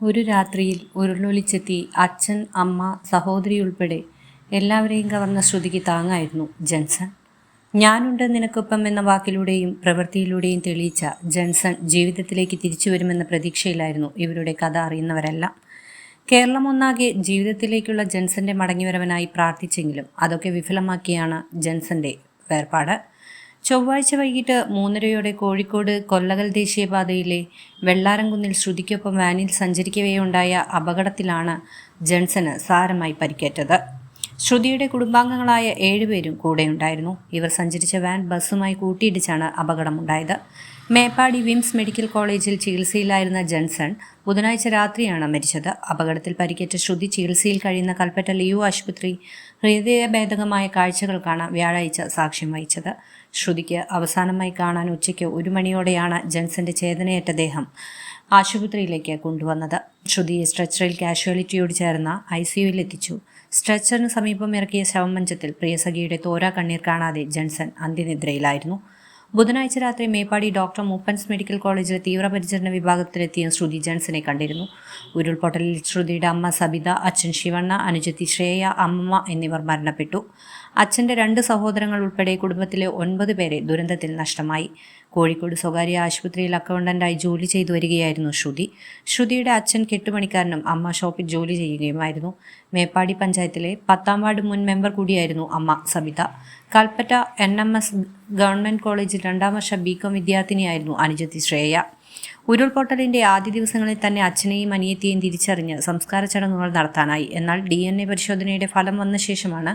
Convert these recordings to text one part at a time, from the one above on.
ഒരു രാത്രിയിൽ ഉരുളൊലിച്ചെത്തി അച്ഛൻ, അമ്മ, സഹോദരി ഉൾപ്പെടെ എല്ലാവരെയും കവർന്ന ശ്രുതിക്ക് താങ്ങായിരുന്നു ജൻസൺ. ഞാനുണ്ട് നിനക്കൊപ്പം എന്ന വാക്കിലൂടെയും പ്രവൃത്തിയിലൂടെയും തെളിയിച്ച ജൻസൺ ജീവിതത്തിലേക്ക് തിരിച്ചു വരുമെന്ന പ്രതീക്ഷയിലായിരുന്നു ഇവരുടെ കഥ അറിയുന്നവരെല്ലാം. കേരളം ഒന്നാകെ ജീവിതത്തിലേക്കുള്ള ജൻസന്റെ മടങ്ങിവരവനായി പ്രാർത്ഥിച്ചെങ്കിലും അതൊക്കെ വിഫലമാക്കിയാണ് ജൻസന്റെ വേർപാട്. ചൊവ്വാഴ്ച വൈകിട്ട് 3:30 കോഴിക്കോട് കൊല്ലകൽ ദേശീയപാതയിലെ വെള്ളാരംകുന്നിൽ ശ്രുതിക്കൊപ്പം വാനിൽ സഞ്ചരിക്കവെയുണ്ടായ അപകടത്തിലാണ് ജൻസന് സാരമായി പരിക്കേറ്റത്. ശ്രുതിയുടെ കുടുംബാംഗങ്ങളായ 7 പേരും കൂടെയുണ്ടായിരുന്നു. ഇവർ സഞ്ചരിച്ച വാൻ ബസ്സുമായി കൂട്ടിയിടിച്ചാണ് അപകടമുണ്ടായത്. മേപ്പാടി വിംസ് മെഡിക്കൽ കോളേജിൽ ചികിത്സയിലായിരുന്ന ജൻസൺ ബുധനാഴ്ച രാത്രിയാണ് മരിച്ചത്. അപകടത്തിൽ പരിക്കേറ്റ ശ്രുതി ചികിത്സയിൽ കഴിയുന്ന കൽപ്പറ്റ ലിയോ ആശുപത്രി ഹൃദയഭേദകമായ കാഴ്ചകൾക്കാണ് വ്യാഴാഴ്ച സാക്ഷ്യം വഹിച്ചത്. ശ്രുതിക്ക് അവസാനമായി കാണാൻ ഉച്ചയ്ക്ക് 1 മണിയോടെയാണ് ജൻസന്റെ ചേതനയേറ്റ ദേഹം ആശുപത്രിയിലേക്ക് കൊണ്ടുവന്നത്. ശ്രുതിയെ സ്ട്രെച്ചറിൽ കാഷ്വാലിറ്റിയോട് ചേർന്ന ICUവിൽ എത്തിച്ചു. സ്ട്രെച്ചറിന് സമീപം ഇറക്കിയ ശവമഞ്ചത്തിൽ പ്രിയസഖിയുടെ തോരാ കണ്ണീർ കാണാതെ ജൻസൺ അന്ത്യനിദ്രയിലായിരുന്നു. ബുധനാഴ്ച രാത്രി മേപ്പാടി ഡോക്ടർ മൂപ്പൻസ് മെഡിക്കൽ കോളേജിലെ തീവ്രപരിചരണ വിഭാഗത്തിലെത്തിയ ശ്രുതി ജൻസനെ കണ്ടിരുന്നു. ഉരുൾപൊട്ടലിൽ ശ്രുതിയുടെ അമ്മ സബിത, അച്ഛൻ ശിവണ്ണ, അനുജത്തി ശ്രേയ, അമ്മ എന്നിവർ മരണപ്പെട്ടു. അച്ഛൻ്റെ 2 സഹോദരങ്ങൾ ഉൾപ്പെടെ കുടുംബത്തിലെ 9 പേരെ ദുരന്തത്തിൽ നഷ്ടമായി. കോഴിക്കോട് സ്വകാര്യ ആശുപത്രിയിൽ അക്കൗണ്ടന്റായി ജോലി ചെയ്തു വരികയായിരുന്നു ശ്രുതി. ശ്രുതിയുടെ അച്ഛൻ കെട്ടുപണിക്കാരനും അമ്മ ഷോപ്പിൽ ജോലി ചെയ്യുകയുമായിരുന്നു. മേപ്പാടി പഞ്ചായത്തിലെ 10ാം വാർഡ് മുൻ മെമ്പർ കൂടിയായിരുന്നു അമ്മ സബിത. കൽപ്പറ്റ NMS ഗവൺമെൻറ് കോളേജിൽ 2ാം വർഷ BCom വിദ്യാർത്ഥിനിയായിരുന്നു അനുജത്തി ശ്രേയ. ഉരുൾപൊട്ടലിൻ്റെ ആദ്യ ദിവസങ്ങളിൽ തന്നെ അച്ഛനെയും അനിയത്തിയെയും തിരിച്ചറിഞ്ഞ് സംസ്കാര ചടങ്ങുകൾ നടത്താനായി. എന്നാൽ DNA പരിശോധനയുടെ ഫലം വന്ന ശേഷമാണ്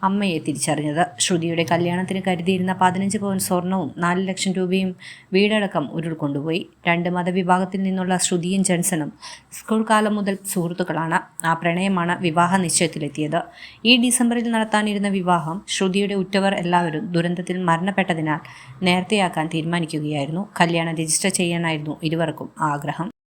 അമ്മയെ തിരിച്ചറിഞ്ഞത്. ശ്രുതിയുടെ കല്യാണത്തിന് കരുതിയിരുന്ന 15 പവൻ സ്വർണവും 4 ലക്ഷം രൂപയും വീടടക്കം ഉരുൾ കൊണ്ടുപോയി. 2 മതവിഭാഗത്തിൽ നിന്നുള്ള ശ്രുതിയും ജൻസണും സ്കൂൾ കാലം മുതൽ സുഹൃത്തുക്കളാണ്. ആ പ്രണയമാണ് വിവാഹ നിശ്ചയത്തിലെത്തിയത്. ഈ ഡിസംബറിൽ നടത്താനിരുന്ന വിവാഹം ശ്രുതിയുടെ ഉറ്റവർ എല്ലാവരും ദുരന്തത്തിൽ മരണപ്പെട്ടതിനാൽ നേരത്തെയാക്കാൻ തീരുമാനിക്കുകയായിരുന്നു. കല്യാണം രജിസ്റ്റർ ചെയ്യാനായിരുന്നു ഇരുവർക്കും ആഗ്രഹം.